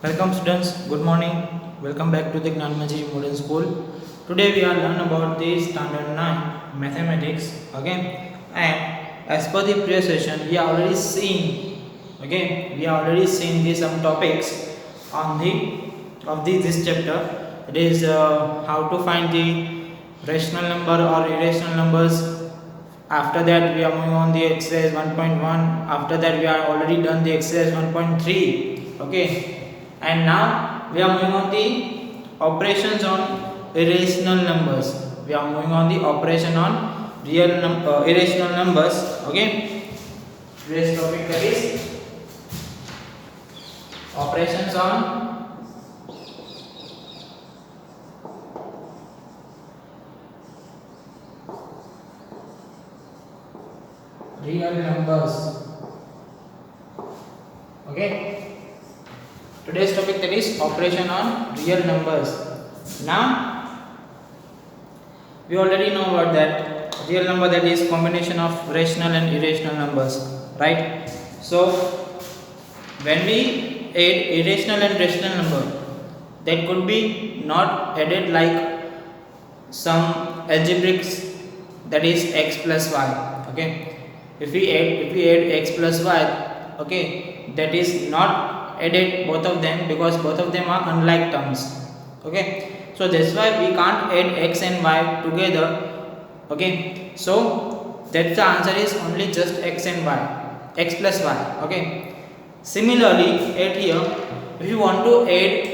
Welcome students, good morning. Welcome back to the Gnanmaji Modern School. Today we are learn about the standard 9 mathematics again, and as per the previous session we are already seen the some topics on the this chapter. It is how to find the rational number or irrational numbers. After that we are moving on the exercise 1.1. After that we are already done the exercise 1.3. Okay, and now we are moving on the operations on irrational numbers. We are moving on the operation on irrational numbers. Okay, today's topic that is operations on real numbers. Okay, today's topic that is operation on real numbers. Now we already know about that real number, that is combination of rational and irrational numbers, right? So when we add irrational and rational number, that could be not added like some algebraics, that is x plus y. Okay, if we add x plus y, okay, that is not added both of them because both of them are unlike terms. Okay, so that's why we can't add x and y together. Okay, so that's the answer is only just x and y, x plus y. Okay, similarly at here, if you want to add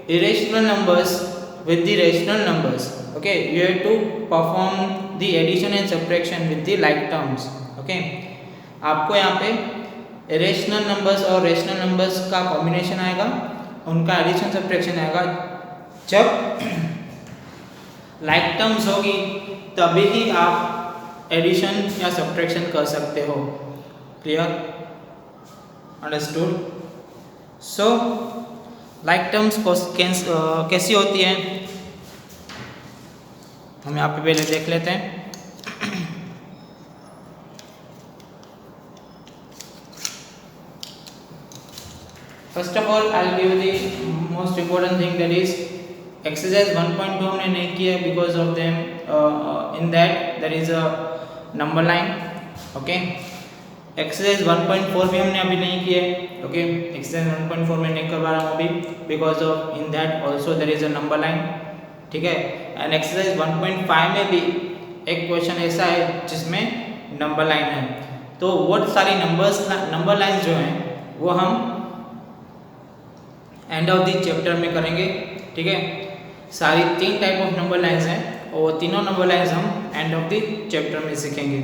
irrational numbers with the rational numbers, okay, you have to perform the addition and subtraction with the like terms. Okay, आपको यहाँ पे irrational numbers और rational numbers का combination आएगा, उनका addition subtraction आएगा। जब like terms होगी तभी ही आप एडिशन या सब्ट्रैक्शन कर सकते हो। Clear, understood? So like terms कैसी होती है हम यहाँ पे पहले देख लेते हैं। First of all, I'll give you the most important thing, that is exercise 1.2 हमने नहीं किया because of them. In that there is a number line. Okay, exercise 1.4 भी हमने अभी नहीं किया. Okay, exercise 1.4 में नहीं करवा रहा हूँ अभी because of in that also there is a number line. ठीक है, and exercise 1.5 में भी एक क्वेश्चन ऐसा है जिसमें नंबर लाइन है, तो वो सारी नंबर लाइन जो हैं वो हम एंड ऑफ द चैप्टर में करेंगे। ठीक है, सारी 3 टाइप ऑफ नंबर लाइंस हैं और तीनों नंबर लाइंस हम एंड ऑफ द चैप्टर में सीखेंगे।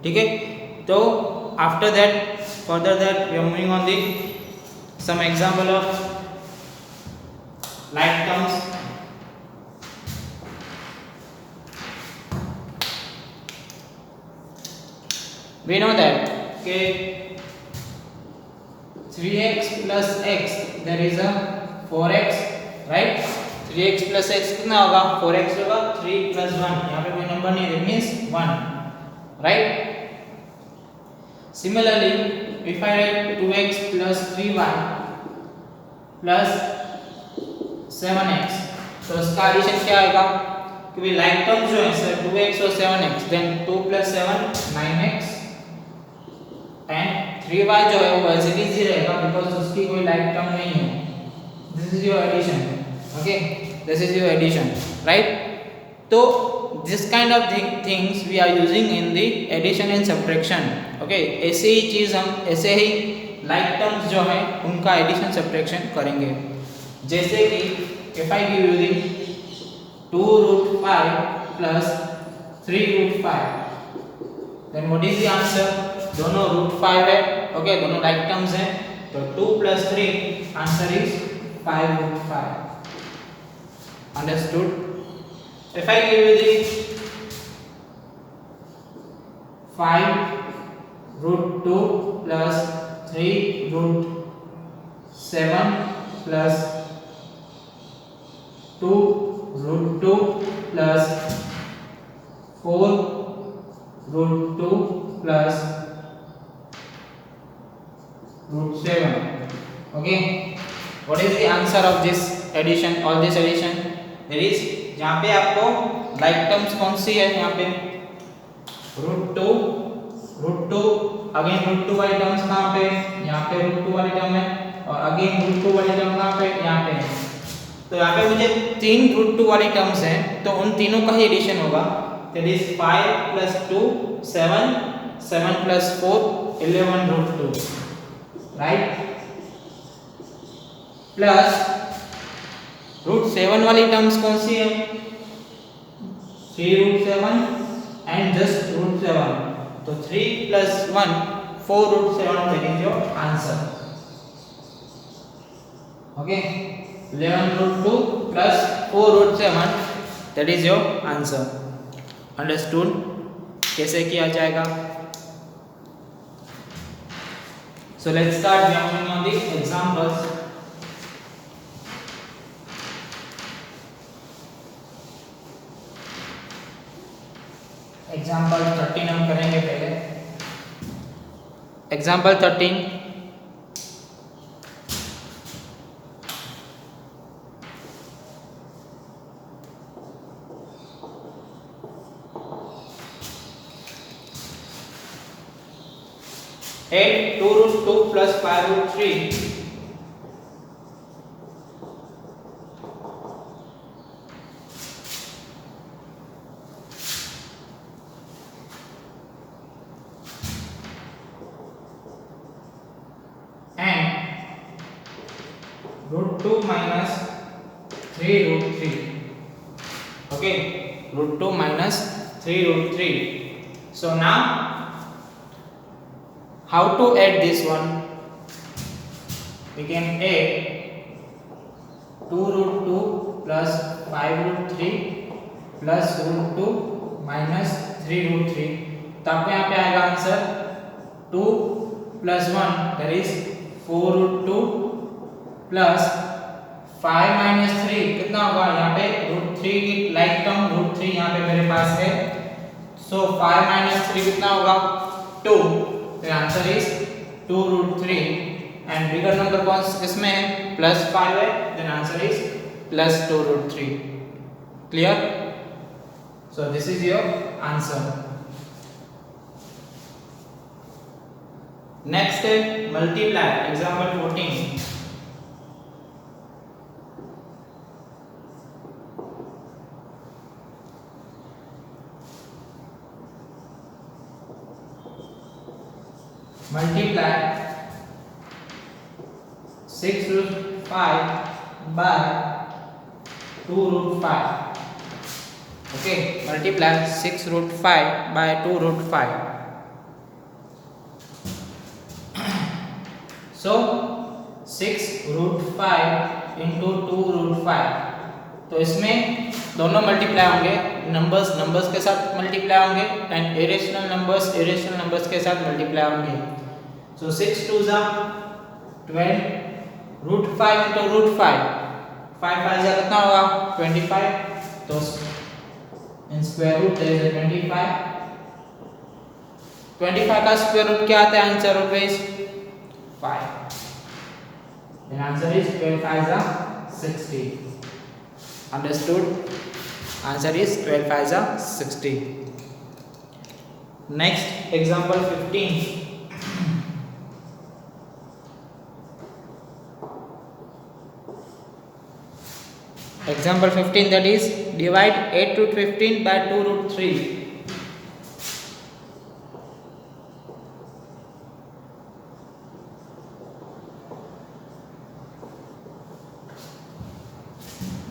ठीक है, तो after that further that we are moving on the some example of like terms. We know that के 3x plus x, there is a 4x, right? 3x plus x कितना होगा? 4x होगा। 3 plus 1, यहाँ पे कोई नंबर नहीं है, that means 1, right? Similarly, if I write 2x plus 3y plus 7x, तो इसका एडिशन क्या आएगा? क्योंकि लाइक टर्म जो है सर 2x और 7x, then 2 plus 7 9x and 3y जो है वो एज इट इज ही रहेगा बिकॉज उसकी कोई लाइक टर्म नहीं है। This is your addition. Okay, this is your addition, right? तो this kind of things we are using in the addition and subtraction. Okay, ऐसे ही चीज हम ऐसे ही लाइक टर्म्स जो है उनका एडिशन सब्ट्रैक्शन करेंगे। जैसे कि if I give you the 2√5 plus 3√5, then what is the answer? दोनों √5 है। ओके, दोनों लाइक टर्म्स हैं, तो 2 plus 3 answer is 5√5। Understood? If I give you the 5√2 plus 3√7 plus 2√2 plus 4√2 plus √7. Okay, what is the answer of this addition, all this addition? There is, जहां पे आपको like terms कौन सी है, यहाँ पे root two again root two वाली terms कहाँ पे, यहाँ पे रूट टू वाली टर्म है, और अगेन रूट टू वाली टर्म कहाँ पे, यहाँ पे। तो यहाँ पे मुझे तीन रूट टू वाली टर्म्स हैं, तो उन तीनों का ही एडिशन होगा। That is 5 + 2 7, 7 + 4 11 root two, right. Plus root 7 वाली टर्म्स कौन सी है, 3 रूट 7 एंड जस्ट रूट 7, तो 3 + 1 4 root 7, that is your answer. Okay, 11 root 2 plus 4 root 7, that is your answer. Understood? कैसे किया जाएगा? So let's start working on the examples. Example 13 हम करेंगे पहले। Example 13, add 2 root 2 + 5 root 3 root 2 minus 3 root 3. Okay, root 2 minus 3 root 3. So now how to add this one? We can add 2 root 2 plus 5 root 3 plus root 2 minus 3 root 3. तो आपको यहाँ पे आएगा answer 2 + 1, that is 4 root 2 plus 5 minus 3 कितना होगा, यहाँ पे root 3 की लाइक टर्म रूट 3 यहाँ पे मेरे पास है। सो 5 माइनस 3 कितना होगा, 2। तो answer is 2 root 3 and bigger number कौन इसमें है, +5 है, then answer is +2 root 3। Clear? So this is your answer. Next है multiply, example 14। multiply 6 root 5 by 2 root 5. Okay, multiply 6 root 5 by 2 root 5. So 6 root 5 into 2 root 5. तो इसमें दोनों multiply होंगे, numbers के साथ मल्टीप्लाई होंगे एंड इरेशनल नंबर्स के साथ मल्टीप्लाई होंगे। So 6 2s are 12, root 5 into root 5, 5 5 जा कितना होगा 25, तो इन square root there is a 25 का स्क्वायर रूट क्या आता है answer always 5, then answer is 12 5 are 60. Understood? Answer is 12 5 are 60. Next example 15. Example 15, that is divide 8 root 15 by 2 root 3.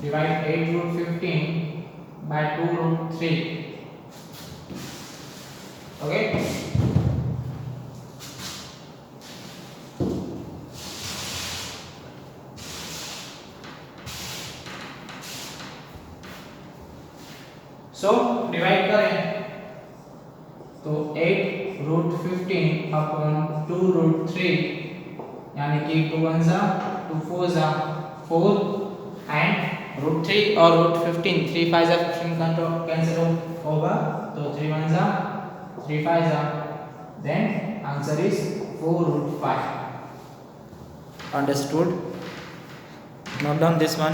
Divide 8 root 15 by 2 root 3. Okay. So divide करें तो 8 root 15 upon 2 root 3, यानी कि 2 1 जा 2 4 जा 4 and root 3 और root 15, 3 5 जा 15 का cancel होगा, तो 3 1 जा 3 5 जा, then answer is 4 root 5. Understood? Note down this one.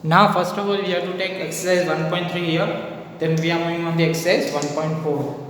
Now first of all we have to take exercise 1.3 here, then we are moving on the exercise 1.4.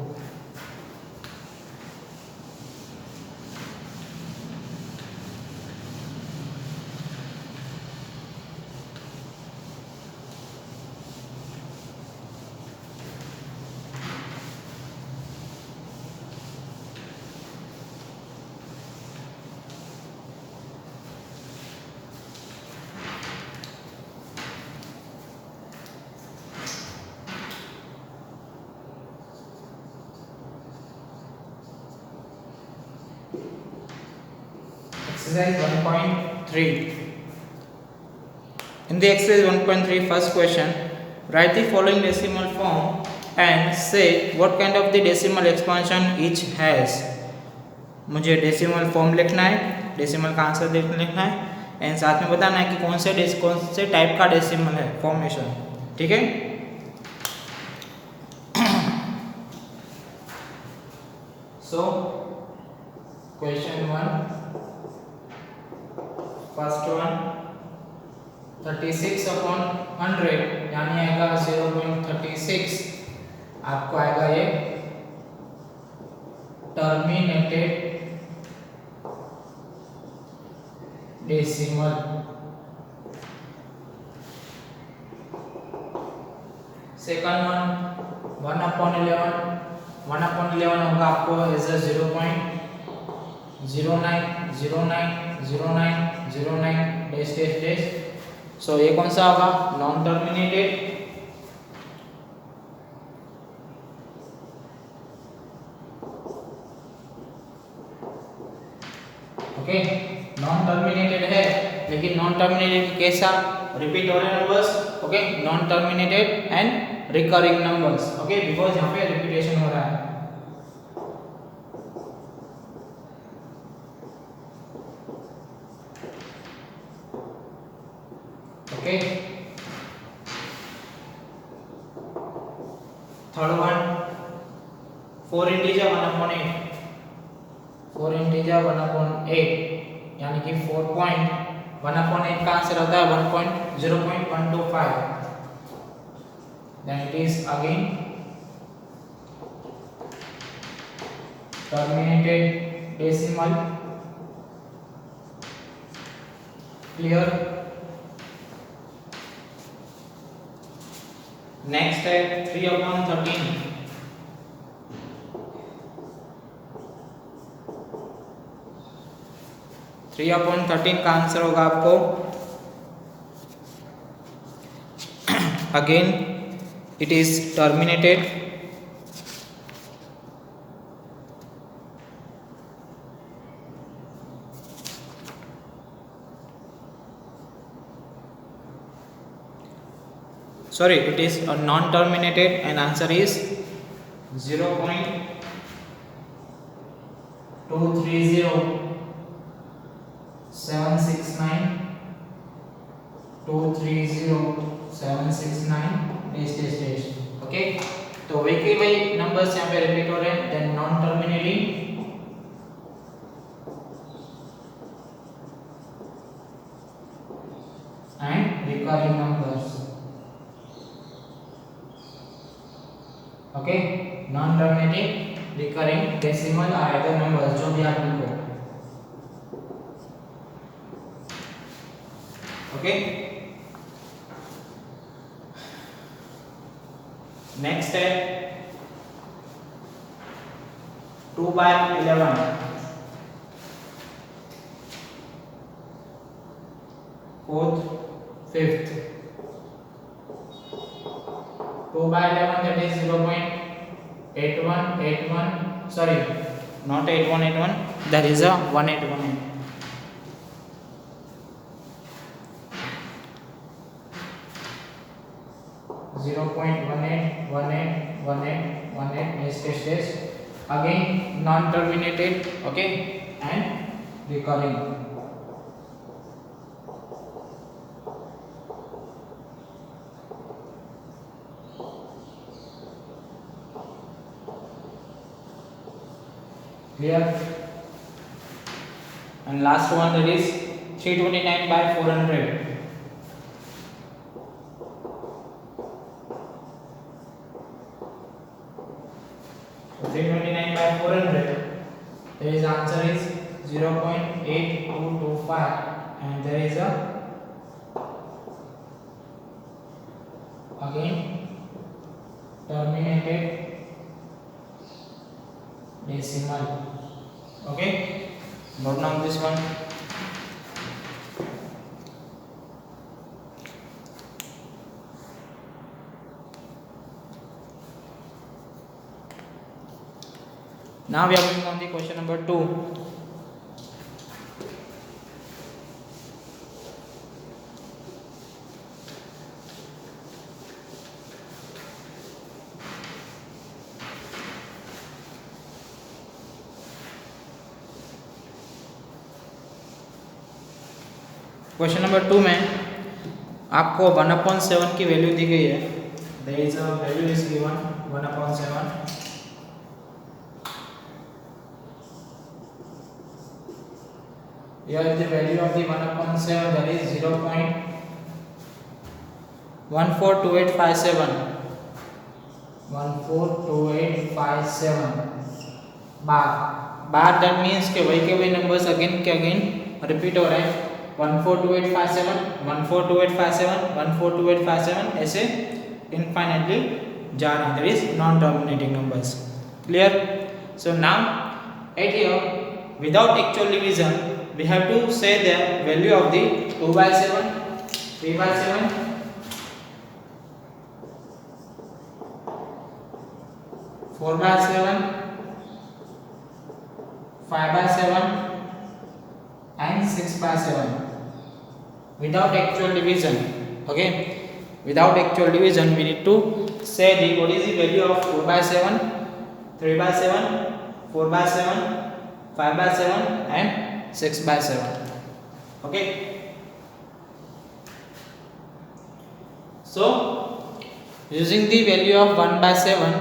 Exercise 1.3. In the exercise 1.3 first question, write the following decimal form and say what kind of the decimal expansion each has. मुझे decimal form लिखना है, decimal का answer लिखना है and साथ में बताना है कि कौन से टाइप का डेसिमल है फॉर्मेशन. ठीक है. So question 1, first one 36 upon 100 यानी आएगा 0.36. आपको आएगा ये टर्मिनेटेड डेसिमल. सेकंड वन 1/11 होगा आपको as a 0.09090909 dash dash dash. So ये कौन सा होगा? Non terminated. Okay, non terminated है, लेकिन नॉन टर्मिनेटेड कैसा? रिपीट हो रहे numbers. Okay, non terminated and recurring numbers. Okay, because यहाँ पे रिपीटेशन हो रहा है. Okay, third one 4 integer 1/8. 4 integer 1/8 यानी कि 4.1/8 का आंसर होता है 0.125. then it is again terminated decimal. clear. next है 3/13. 3/13 का आंसर होगा आपको again it is terminated. sorry, it is a non terminated and answer is 0.230769 dash. Okay, तो वही नंबर्स यहाँ पे रिपीट हो रहे हैं. Then non terminating and recurring numbers. Okay, non terminating, recurring, decimal और अदर नंबर्स जो भी आप लिखो. ओके, नेक्स्ट है 2/11. 4th 5th 2/11 that is 0.8181. sorry, not 8181, that is a 1818. 0.181818 dash again non terminated. okay, and recurring. Clear? And last one, that is 329 by 400. So 329 by 400. There is answer is 0.8225, and there is a again terminated decimal. Okay, note down this one. Now we are moving on to question number 2. Question number 2 में आपको 1/7 की value दी गई है. There is a value is given 1/7. Here is the value of the 1/7, that is 0.142857. 142857 bar. that means के वही के वही नंबर्स अगेन के अगेन रिपीट हो रहे हैं. 142857, 142857, 142857 ऐसे इनफाइनाइटली जा रहे हैं. That is non-terminating numbers. Clear? So now at here, without actual division, we have to say the value of the 2/7, 3/7, 4/7, 5/7 and 6/7 without actual division. Okay, without actual division we need to say the what is the value of 4/7, 3/7, 4/7, 5/7 and 6/7. Okay, so using the value of 1/7,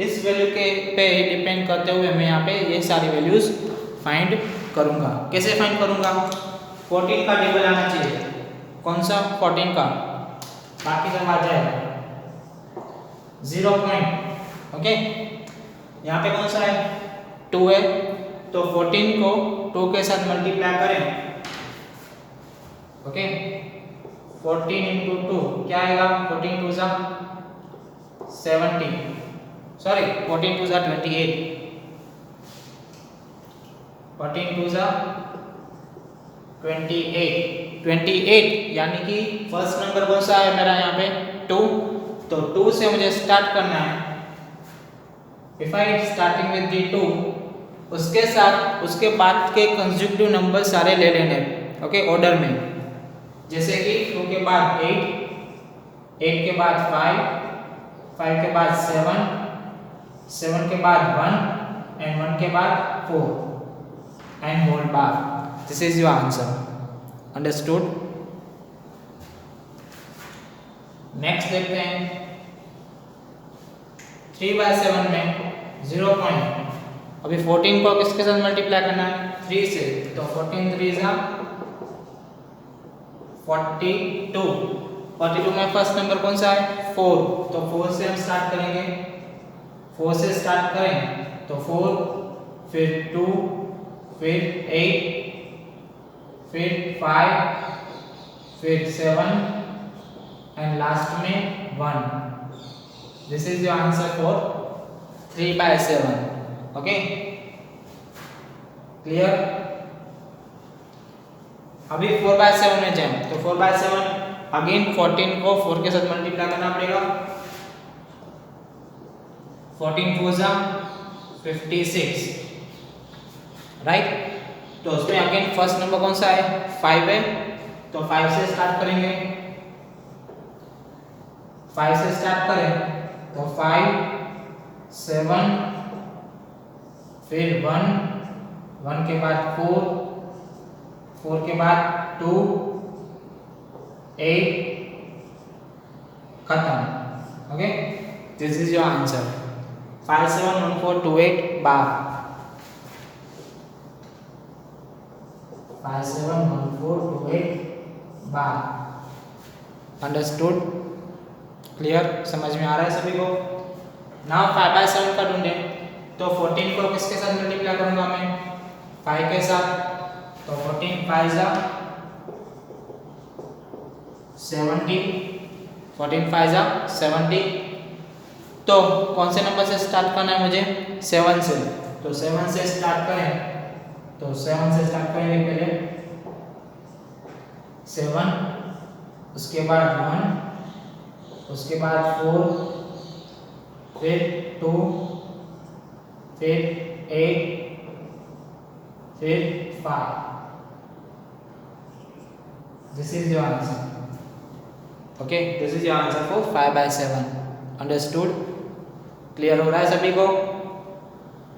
इस value के पे depend करते हुए मैं यहाँ पे ये सारी वैल्यूज फाइंड करूँगा. कैसे फाइंड करूँगा? 14 का टेबल आना चाहिए. कौन सा? 14 का. बाकी सब आ जाएगा 0 पॉइंट. ओके, यहाँ पे कौन सा है? 2 है, तो 14 को 2 के साथ मल्टीप्लाई करें. ओके, 14 इंटू 2 क्या आएगा? 14 2 सा 70, सॉरी 14 2 सा 28, 14 2 सा 28 यानी कि फर्स्ट नंबर कौन सा है मेरा यहाँ पे? 2. तो 2 से मुझे स्टार्ट करना है. If I starting with the 2, उसके साथ उसके बाद के कंसेक्यूटिव नंबर सारे ले लेने. ओके, ऑर्डर में. जैसे कि 2 के बाद 8, 8 के बाद 5, 5 के बाद 7, 7 के बाद 1 and 1 के बाद 4 and whole bar. This is your answer. Understood? Next देखते हैं. 3/7 में 0 पॉइंट. अभी 14 को किसके साथ मल्टीप्लाई करना है? 3 से. तो 14 3 सा 42. 42 में फर्स्ट नंबर कौन सा है? 4. तो 4 से हम स्टार्ट करेंगे. 4 से स्टार्ट करें तो 4, फिर 2, फिर 8, फिर 5, फिर 7 एंड लास्ट में 1. This is your answer for 3/7. Okay, clear? अभी 4/7 में जाएं तो 4/7 अगेन 14 को 4 के साथ मल्टीप्लाई करना पड़ेगा. 14 4 सा 56, राइट? तो उसमें अगेन फर्स्ट नंबर कौन सा है? 5 है, तो 5 से स्टार्ट करेंगे. 5 से स्टार्ट करें तो 5, 7, फिर 1, 1 के बाद 4, 4 के बाद 2, 8, खत्म. Okay, this is your answer. 5 7 1 4 2 8 bar. 571428 12। Understood? Clear? समझ में आ रहा है सभी को? नाउ 5/7 का ढूंढे तो 14 को किसके साथ मल्टीप्लाई करूंगा मैं? 5 के साथ। तो 14 5 जा 70, 14 5 जा 70। तो कौन से नंबर से स्टार्ट करना है मुझे? 7 से। तो 7 से स्टार्ट करें तो 7 से स्टार्ट करेंगे पहले 7, उसके बाद 1, उसके बाद 4, फिर 2, फिर 8, फिर 5। This is your answer. Okay, this is your answer for 5/7। Understood? Clear हो रहा है सभी को?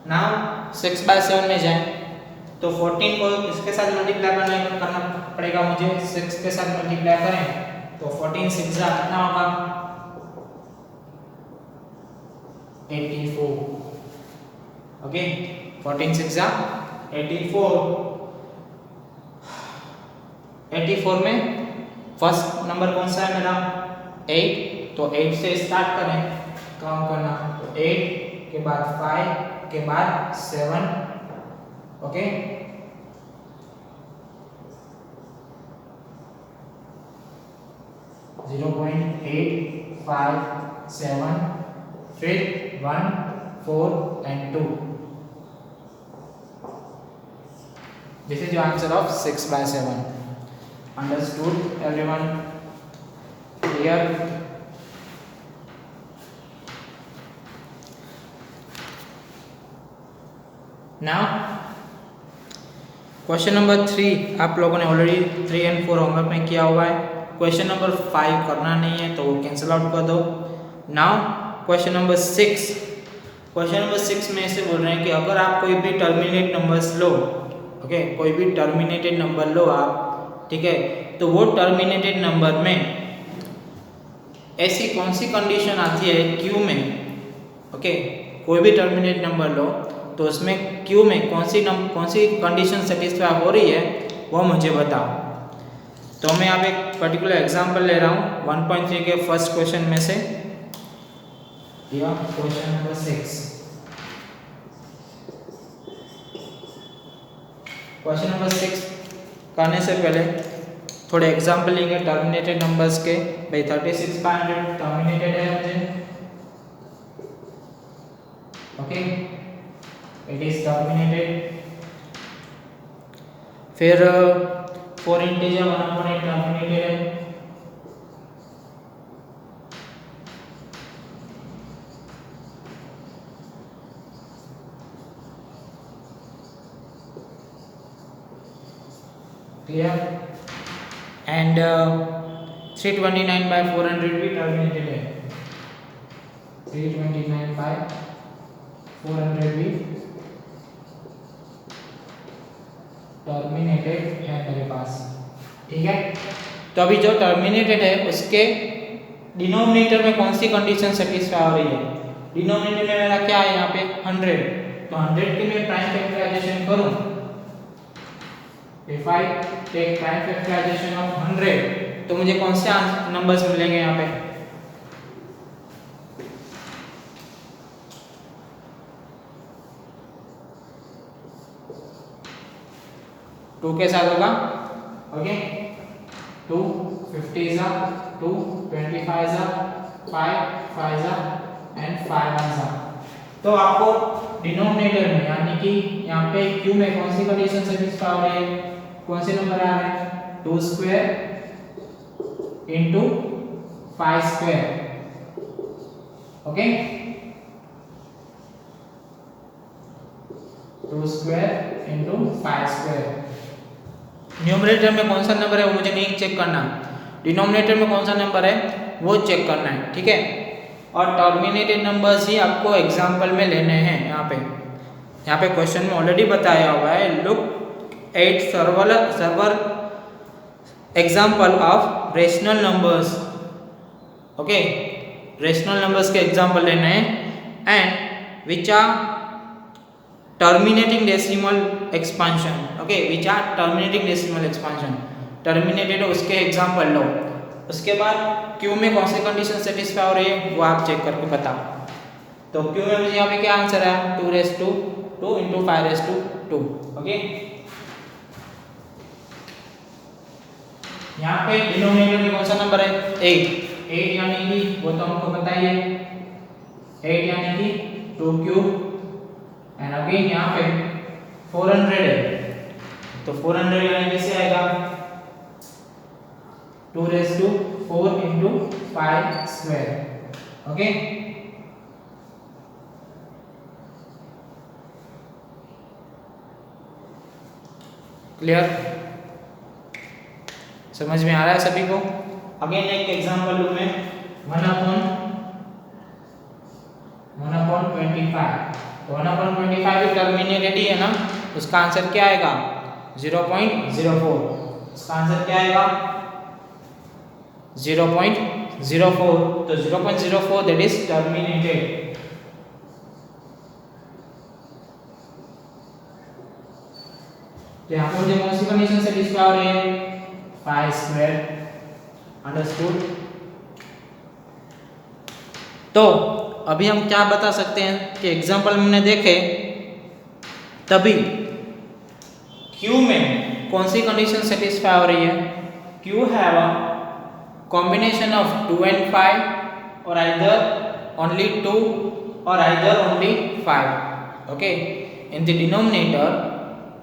नाउ 6/7 में जाएं तो 14 को इसके साथ मल्टीप्लाई करना पड़ेगा मुझे। 6 के साथ मल्टीप्लाई करें तो 14 6 जा कितना होगा? 84। ओके, 14 6 जा 84। 84 में फर्स्ट नंबर कौन सा है मेरा? 8। तो 8 से स्टार्ट करें काउंट करना। तो 8 के बाद 5 के बाद 7। ओके, 0.857, फिर 1 4 and 2। This is your answer of 6/7. Understood everyone? Clear? Now question number 3 आप लोगों ने ऑलरेडी 3 and 4 होमवर्क में किया हुआ है। क्वेश्चन नंबर 5 करना नहीं है तो वो कैंसिल आउट कर दो। Now question number 6। Question number 6 में ऐसे बोल रहे हैं कि अगर आप कोई भी टर्मिनेट नंबर्स लो, ओके, कोई भी टर्मिनेटेड नंबर लो आप, ठीक है, तो वो टर्मिनेटेड नंबर में ऐसी कौन सी कंडीशन आती है क्यू में? ओके, कोई भी टर्मिनेट नंबर लो तो उसमें क्यू में कौन सी कंडीशन सेटिस्फाई हो रही है वो मुझे बताओ। तो मैं यहाँ पे एक पर्टिकुलर एग्जांपल ले रहा हूँ 1.3 के फर्स्ट क्वेश्चन में से। Question number 6। क्वेश्चन नंबर 6 करने से पहले थोड़े एग्जांपल लेंगे टर्मिनेटेड नंबर्स के। भाई 36/100 टर्मिनेटेड है मुझे। Okay, it is terminated. फिर 4 इंटीजर 1/8 टर्मिनेटेड है। क्लियर? एंड 329/400 भी टर्मिनेटेड है। 329/400 भी टर्मिनेटेड है मेरे पास। ठीक है, तो अभी जो टर्मिनेटेड है उसके डिनोमिनेटर में कौन सी कंडीशन सेटिस्फाई हो रही है? डिनोमिनेटर में मेरा क्या है यहाँ पे? 100। तो 100 की मैं प्राइम फैक्टराइजेशन करूं, if I take prime factorization of 100 तो मुझे कौन से नंबर्स मिलेंगे यहाँ पे? 2 के साथ होगा। ओके, 2 50 जा 2 25 जा 5 जा एंड 5 जा। तो आपको डिनोमिनेटर में यानी कि यहाँ पे क्यू में कौन सी कंडीशन सेटिस्फाई हो रही है? कौन से नंबर आ रहे हैं? 2 square into 5 square. Okay, 2 square into 5 square. Numerator में कौन सा नंबर है वो मुझे नहीं चेक करना, डिनोमिनेटर में कौन सा नंबर है वो चेक करना है। ठीक है, और टर्मिनेटेड नंबर्स ही आपको एग्जाम्पल में लेने हैं। यहाँ पे क्वेश्चन में ऑलरेडी बताया हुआ है, look at several example of rational numbers. Okay, rational numbers के एग्जाम्पल लेने हैं and which are terminating decimal expansion. Okay, which are terminating decimal expansion. Terminated उसके एग्जाम्पल लो, उसके बाद क्यू में कौन सी कंडीशन सेटिस्फाई हो रही है वो आप चेक करके बताओ। तो क्यू में मुझे यहाँ पे क्या आंसर है 2 into 5 ओके। यहाँ पे डिनोमिनेटर में कौन सा नंबर है 8 यानी कि वो तो हमको बताइए 8 यानी कि 2 क्यूब एंड अगेन यहाँ पे 400 है तो 400 यानी कैसे आएगा 2⁴ into 5 square ओके। क्लियर, समझ में आ रहा है सभी को। अगेन एक एग्जांपल लूं मैं 1/25 तो 1/25 टर्मिनेटेड ही है ना, उसका आंसर क्या आएगा 0.04। इसका आंसर क्या आएगा 0.04 तो 0.04 दैट इज टर्मिनेटेड। तो यहाँ पर मुझे कौन सी कंडीशन सेटिस्फाई हो रही है 5 स्क्वायर, अंडरस्टूड। तो अभी हम क्या बता सकते हैं कि एग्जांपल हमने देखे तभी Q में कौन सी कंडीशन सेटिस्फाई हो रही है Q have a combination of 2 and 5 और आइदर ओनली 2 और either only 5 okay. In the denominator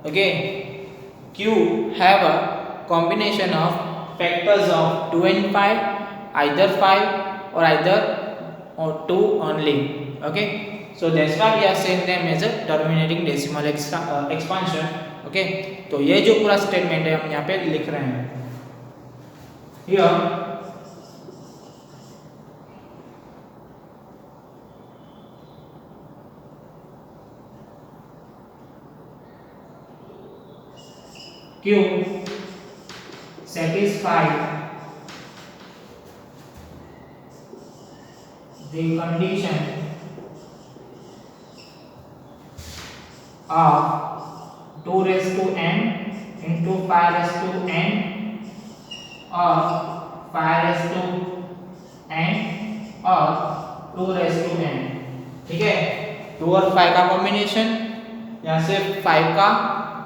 okay Q have a combination of factors of 2 and 5 either 5 or either or 2 only okay, so that's why we are saying them as a terminating decimal expansion okay। तो ये जो पूरा statement है हम यहाँ पे लिख रहे हैं here Q satisfy the condition of 2⁴n into 5⁴n or 5⁴n और 2⁴n ठीक है। 2 और 5 का कॉम्बिनेशन या सिर्फ 5 का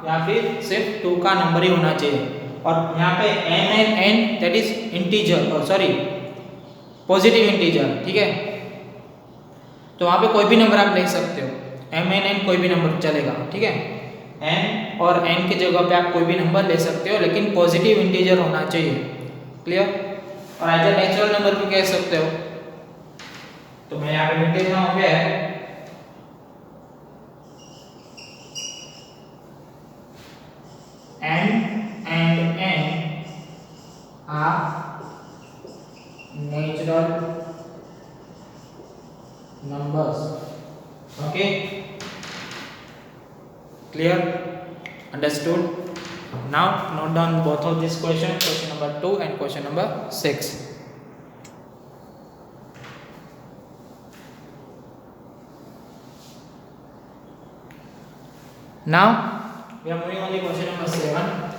या फिर सिर्फ 2 का नंबर ही होना चाहिए और यहाँ पे m and n that is integer और सॉरी पॉजिटिव इंटीजर ठीक है। तो वहाँ पे कोई भी नंबर आप ले सकते हो m and n कोई भी नंबर चलेगा ठीक है। m और n की जगह पे आप कोई भी नंबर ले सकते हो लेकिन पॉजिटिव इंटीजर होना चाहिए। क्लियर, और आइदर नेचुरल नंबर भी कह सकते हो। तो मैं यहाँ पे लिख देता हूँ क्या है m and n are natural numbers okay, clear, understood। now note down both of these questions, question number 2 and question number 6। now we are moving on to question number 7।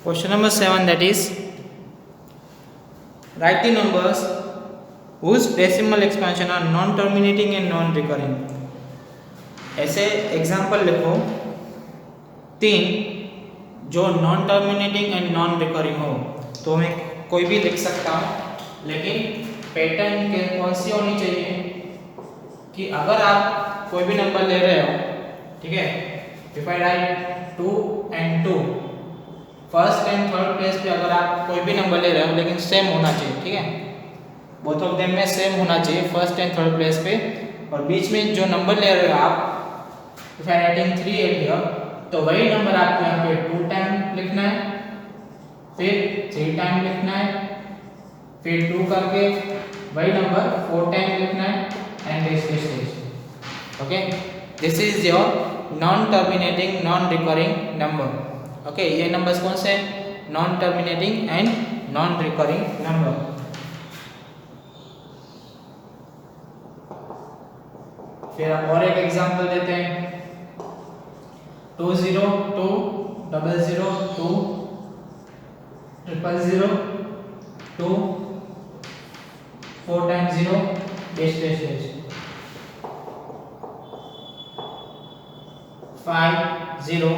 Question number 7 that is write the numbers whose decimal expansion are non-terminating and non-recurring। ऐसे example लिखो 3 जो non terminating and non recurring हो। तो मैं कोई भी लिख सकता हूँ लेकिन पैटर्न के कौन सी होनी चाहिए कि अगर आप कोई भी नंबर ले रहे हो ठीक है, if I right 2 and 2 first and third place पे अगर आप कोई भी नंबर ले रहे हो लेकिन सेम होना चाहिए ठीक है, बोथ ऑफ देम में सेम होना चाहिए फर्स्ट एंड थर्ड प्लेस पे। और बीच में जो नंबर ले रहे हो आप इफ आई राइटिंग 3 8 हियर, तो वही नंबर आपको यहाँ पे 2 टाइम लिखना है, फिर 3 टाइम लिखना है, फिर 2 करके वही नंबर 4 टाइम लिखना है and this. Okay, this is your non terminating non recurring number. Okay, ये नंबर्स कौन से हैं? Non terminating and non recurring number. फिर आप और एक एग्जांपल देते हैं, 2 0 2 0 0 2 0 0 2 4 टाइम्स 0 डैश डैश डैश 5 0,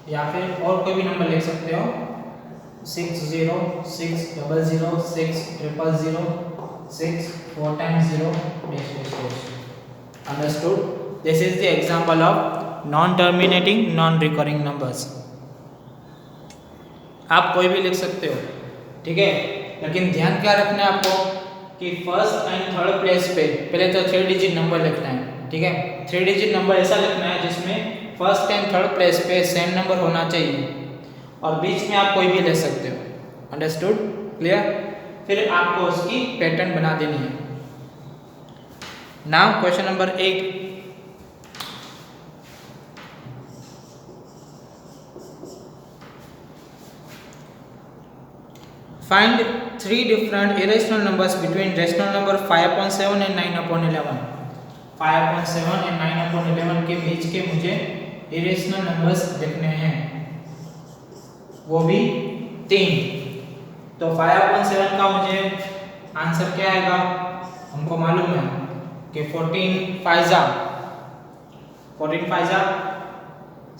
या फिर और कोई भी नंबर लिख सकते हो, 6 0 6 0 0 6 0 0 6 4 times 0 dash dash dash. Understood? This is the example of non terminating non recurring numbers. आप कोई भी लिख सकते हो, ठीक है, लेकिन ध्यान क्या रखना है आपको कि फर्स्ट एंड थर्ड प्लेस पे पहले तो 3 डिजिट नंबर लिखना है, ठीक है। 3 डिजिट नंबर ऐसा लिखना है जिसमें फर्स्ट एंड थर्ड प्लेस पे सेम नंबर होना चाहिए, और बीच में आप कोई भी ले सकते हो। अंडरस्टूड? क्लियर? फिर आपको उसकी पैटर्न बना देनी है। Now question number 8, find 3 different irrational numbers between rational number 5/7 and 9/11। 5/7 and 9/11 के बीच के मुझे इरेशनल नंबर्स लिखने हैं, वो भी 3। तो 5/7 का मुझे आंसर क्या आएगा? हमको मालूम है कि 14 5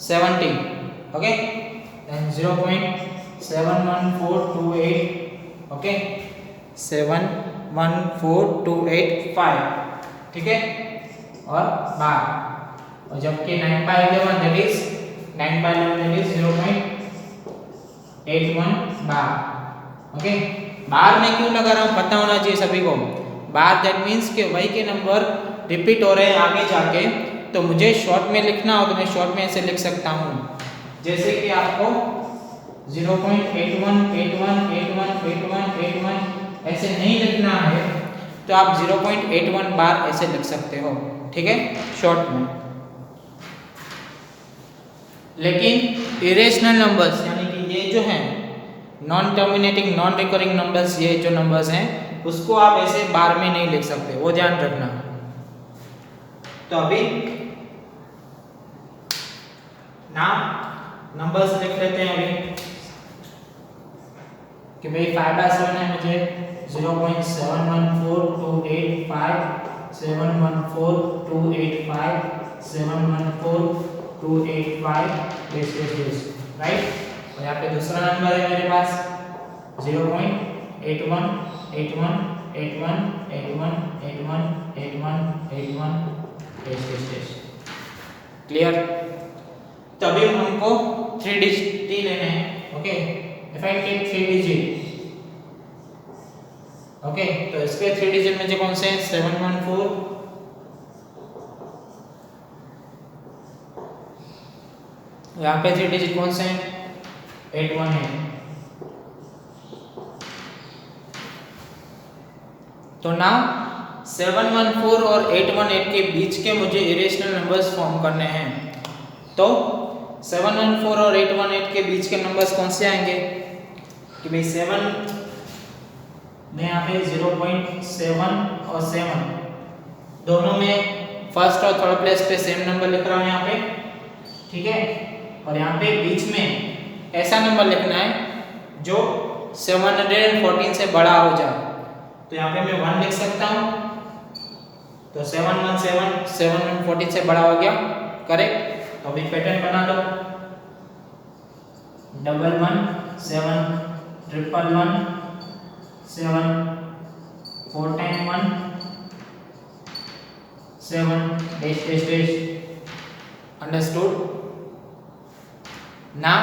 70, ओके, देन 0.71428, ओके, 71428 ठीक है, और 12, और जबकि 9/11 दैट इज 0.81 बार। ओके, बार में क्यों लगा रहा हूँ पता होना चाहिए सभी को। बार दैट मीन्स कि वही के नंबर रिपीट हो रहे हैं आगे जाके, तो मुझे शॉर्ट में लिखना हो तो मैं शॉर्ट में ऐसे लिख सकता हूँ, जैसे कि आपको 0.8181818181 ऐसे नहीं लिखना है तो आप 0.81 बार ऐसे लिख सकते हो, ठीक है, शॉर्ट में। लेकिन इरेशनल नंबर्स यानी कि ये जो हैं non terminating non recurring numbers, ये जो नंबर्स हैं उसको आप ऐसे बार में नहीं लिख सकते, वो ध्यान रखना। तो अभी नाम नंबर्स लिख लेते हैं अभी कि भाई 5/7 है मुझे 0.714285 71428 71428 राइट। और यहाँ पे दूसरा नंबर है मेरे पास 0.818181818181 क्लियर। तो अभी हमको 3 डिजिट लेने हैं, okay. If I take 3 digit, okay, तो इसके 3 डिजिट में जो कौन से हैं 714, यहाँ पे 3 डिजिट कौन से हैं 818। तो नाउ 714 और 818 के बीच के मुझे इरेशनल नंबर्स फॉर्म करने हैं। तो 714 और 818 के बीच के नंबर्स कौन से आएंगे कि भाई 7 में यहाँ पे 0.7 और 7 दोनों में फर्स्ट और थर्ड प्लेस पे सेम नंबर लिख रहा हूँ यहाँ पे, ठीक है। और यहाँ पे बीच में ऐसा नंबर लिखना है जो 714 से बड़ा हो जाए। तो यहाँ पे मैं 1 लिख सकता हूँ, तो 717 714 से बड़ा हो गया, करेक्ट। तो अभी पैटर्न बना लो, 11 7 111 7 4 time 1 7 dash dash dash. Understood? ना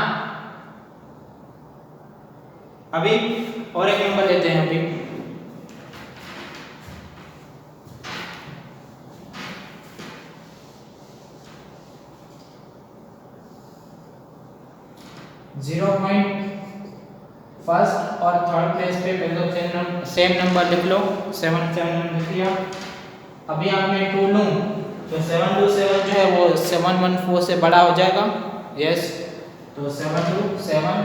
अभी और एक नंबर लेते हैं अभी, 0 पॉइंट फर्स्ट और थर्ड प्लेस पे पहले सेम नंबर लिख लो, 7 7 लिख लिया। अभी आपने 2 लूँ तो 7 2 7 जो है वो 714 से बड़ा हो जाएगा। यस, तो 7 2 7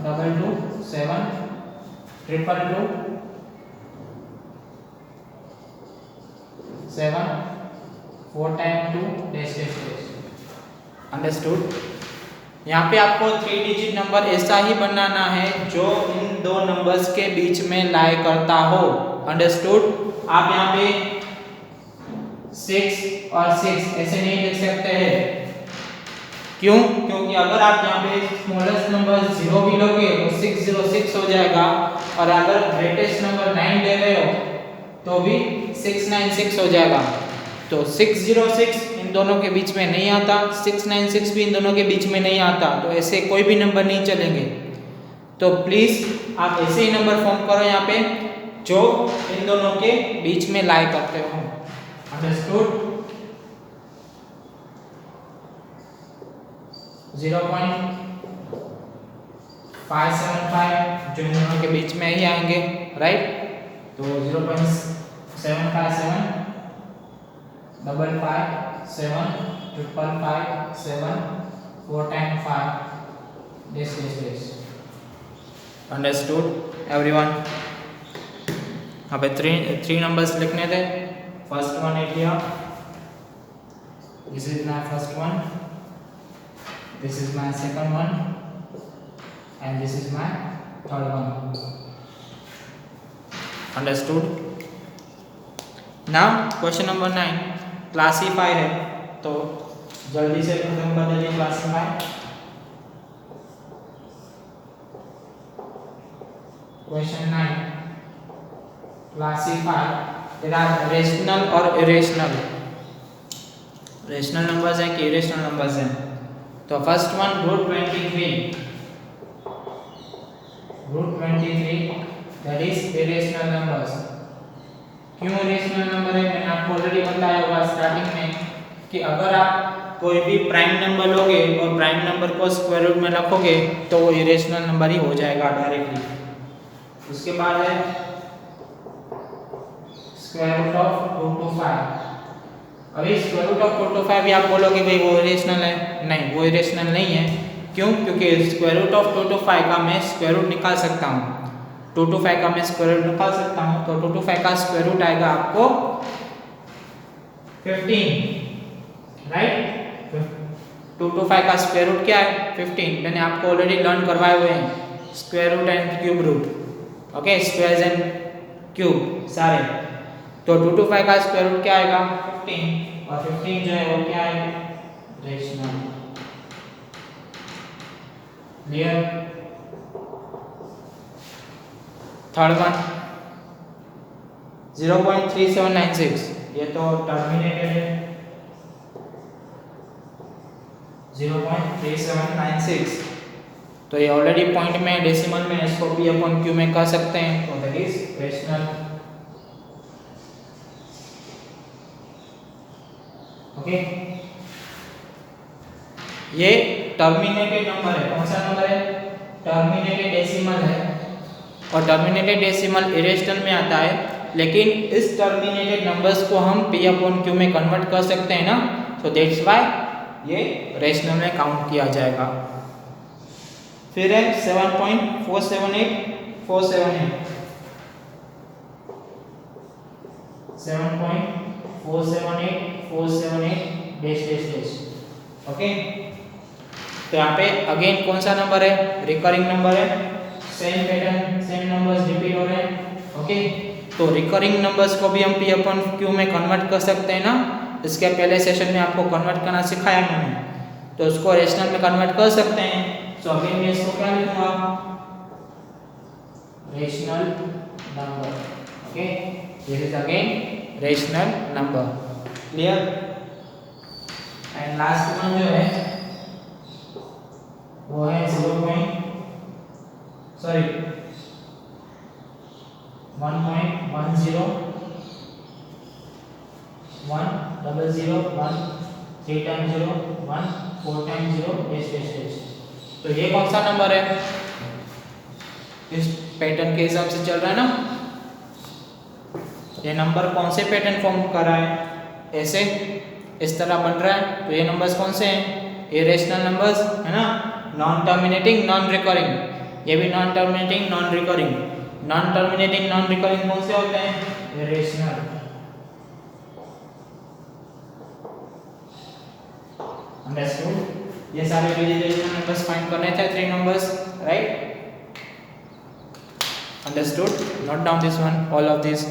2 2 7 triple 2 7 4 time 2 dash dash dash. Understood. यहाँ पे आपको 3 डिजिट नंबर ऐसा ही बनाना है जो इन दो नंबर्स के बीच में लाई करता हो। अंडरस्टूड। आप यहाँ पे 6 और 6 ऐसे नहीं लिख सकते हैं। क्यों? क्योंकि अगर आप यहाँ पे स्मॉलेस्ट नंबर 0 भी लोगे तो 606 हो जाएगा, और अगर ग्रेटेस्ट नंबर 9 ले रहे हो तो भी 696 हो जाएगा। तो 606 इन दोनों के बीच में नहीं आता, 696 भी इन दोनों के बीच में नहीं आता, तो ऐसे कोई भी नंबर नहीं चलेंगे। तो प्लीज आप ऐसे ही नंबर फॉर्म करो यहाँ पे जो इन दोनों के बीच में लाई करते हो। अंडरस्टूड। 0.575 जो इन दोनों के बीच में ही आएंगे, राइट। तो 0.757 5 5 7 5 5 7 4 टाइम 5 this अंडरस्टूड एवरीवन। यहाँ पे थ्री नंबर्स लिखने थे। फर्स्ट वन है लिया, this is my first one, this is my second one and this is my third one. Understood. Now question number 9 classify है, तो जल्दी से खत्म कर दीजिए क्लासीफाई। क्वेश्चन 9 क्लासीफाई रेशनल और इरेशनल। रेशनल नंबर्स हैं कि इरेशनल नंबर्स हैं। तो first one root 23 that is irrational numbers. क्यों इरेशनल नंबर है? मैंने आपको ऑलरेडी बताया होगा स्टार्टिंग में कि अगर आप कोई भी प्राइम नंबर लोगे और प्राइम नंबर को स्क्वायर रूट में रखोगे तो वो इरेशनल नंबर ही हो जाएगा डायरेक्टली। उसके बाद है स्क्वायर रूट ऑफ 225। अभी स्क्वायर रूट ऑफ 225 भी आप बोलोगे भाई वो इरेशनल है, नहीं वो इरेशनल नहीं है। क्यों? क्योंकि स्क्वायर रूट ऑफ 225 का मैं स्क्वायर रूट निकाल सकता हूँ, 225 का मैं स्क्वायर रूट निकाल सकता हूँ। तो 225 का स्क्वायर रूट आएगा आपको 15, राइट। 225 का स्क्वायर रूट क्या है? 15। मैंने आपको ऑलरेडी लर्न करवाए हुए हैं square root and cube root, okay, squares and cube सारे। तो 225 का स्क्वायर रूट क्या आएगा? 15, और 15 जो है वो क्या है? रेशनल। क्लियर? थर्ड वन 0.3796, ये तो टर्मिनेटेड है। 0.3796 तो ये ऑलरेडी पॉइंट में डेसिमल में इसको p अपॉन q में कर सकते हैं, तो दैट इज रेशनल। ओके, ये टर्मिनेटेड नंबर है। कौन सा नंबर है? टर्मिनेटेड डेसिमल है, और टर्मिनेटेड डेसिमल इरेशनल में आता है, लेकिन इस टर्मिनेटेड नंबर्स को हम p अपॉन q में कन्वर्ट कर सकते हैं ना, तो दैट्स व्हाई ये रेशनल में काउंट किया जाएगा। फिर है 7.478 डैश डैश डैश। ओके, तो यहाँ पे अगेन कौन सा नंबर है? रिकरिंग नंबर है। Same pattern, same numbers repeat हो रहे हैं। ओके, तो रिकरिंग नंबर्स को भी हम p अपॉन q में कन्वर्ट कर सकते हैं ना। इसके पहले सेशन में आपको कन्वर्ट करना सिखाया मैंने, तो उसको रेशनल में कन्वर्ट कर सकते हैं। सो अगेन मैं इसको क्या लिखूंगा? Rational number. Okay, this is again rational number. Clear? And last one जो है वो है 1.10 1 0 0 1 3 times 0 1 4 times 0 dash dash dash. तो ये कौन सा नंबर है, इस पैटर्न के हिसाब से चल रहा है ना, ये नंबर कौन से पैटर्न फॉर्म कर रहा है, ऐसे इस तरह बन रहा है। तो ये नंबर्स कौन से हैं, इरेशनल नंबर्स है ना, नॉन टर्मिनेटिंग नॉन रिकरिंग, ये भी non terminating non recurring. Non terminating non recurring कौन से होते हैं, इरेशनल। अंडरस्टूड, ये सारे इरेशनल नंबर्स फाइंड करने थे, 3 numbers, right. Understood, note down this one, all of this.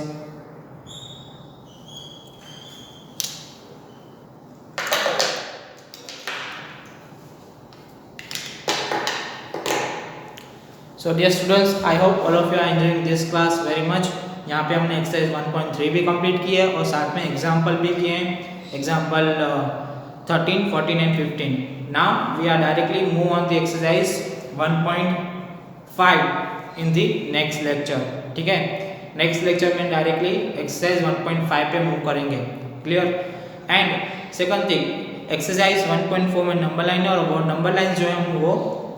So dear students, I hope all of you are enjoying this class very much. यहाँ पे हमने एक्सरसाइज 1.3 भी कंप्लीट की है और साथ में एग्जाम्पल भी किए हैं, example 13, 14 and 15. Now we are directly move on the exercise 1.5 in the next lecture. ठीक है, नेक्स्ट लेक्चर में डायरेक्टली एक्सरसाइज 1.5 पे मूव करेंगे, clear. And second thing, exercise 1.4 में नंबर लाइन है और वो नंबर लाइन जो है हम वो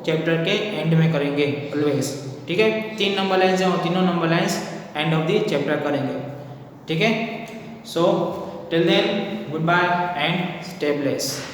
चैप्टर के एंड में करेंगे ऑलवेज, ठीक है। 3 नंबर लाइन्स हैं और तीनों number lines end of the chapter करेंगे, ठीक है। So till then goodbye and stay blessed.